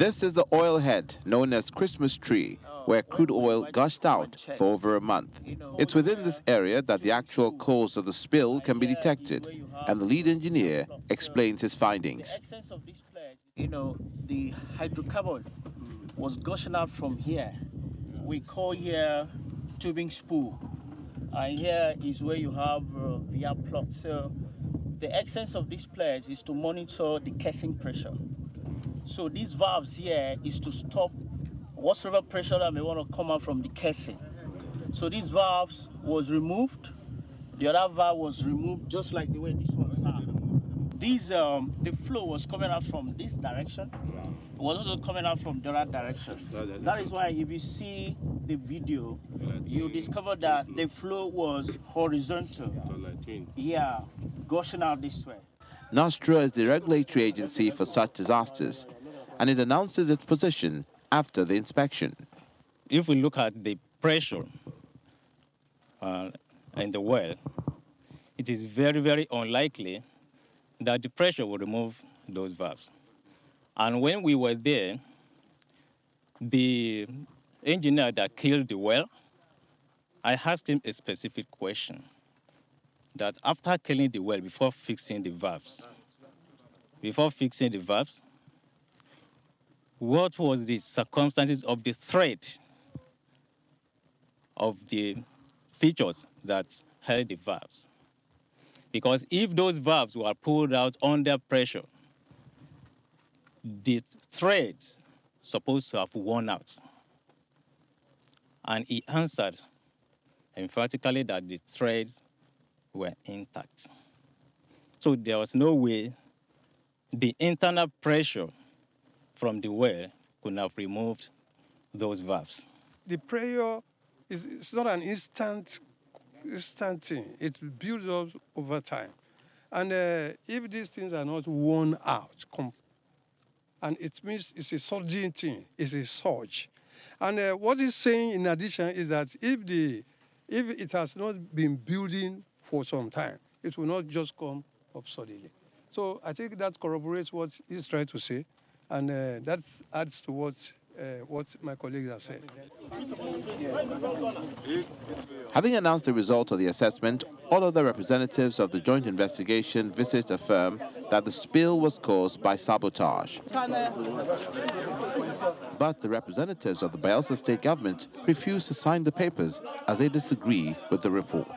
This is the oil head known as Christmas Tree, where crude oil gushed out for over a month. It's within this area that the actual cause of the spill can be detected, and the lead engineer explains his findings. The essence of this pledge, the hydrocarbon was gushing out from here. We call here tubing spool. And here is where you have via plug. So the essence of this pledge is to monitor the casing pressure. So these valves here is to stop whatsoever pressure that may want to come out from the casing. So these valves was removed. The other valve was removed just like the way this one's are. The flow was coming out from this direction. It was also coming out from the other direction. That is why if you see the video, you discover that the flow was horizontal. Yeah, gushing out this way. NOSTRA is the regulatory agency for such disasters, and it announces its position after the inspection. If we look at the pressure in the well, it is very, very unlikely that the pressure will remove those valves. And when we were there, the engineer that killed the well, I asked him a specific question, that after killing the well, before fixing the valves, what was the circumstances of the thread of the features that held the valves? Because if those valves were pulled out under pressure, the threads supposed to have worn out. And he answered emphatically that the threads were intact. So there was no way the internal pressure from the well could have removed those valves. The pressure is not an instant thing. It builds up over time. And if these things are not worn out, and it means it's a surging thing, it's a surge. And what he's saying in addition is that if it has not been building for some time, it will not just come up suddenly. So I think that corroborates what he's trying to say, and that adds to what my colleagues have said. Having announced the result of the assessment, all other representatives of the joint investigation visit affirm that the spill was caused by sabotage. But the representatives of the Bayelsa state government refuse to sign the papers as they disagree with the report.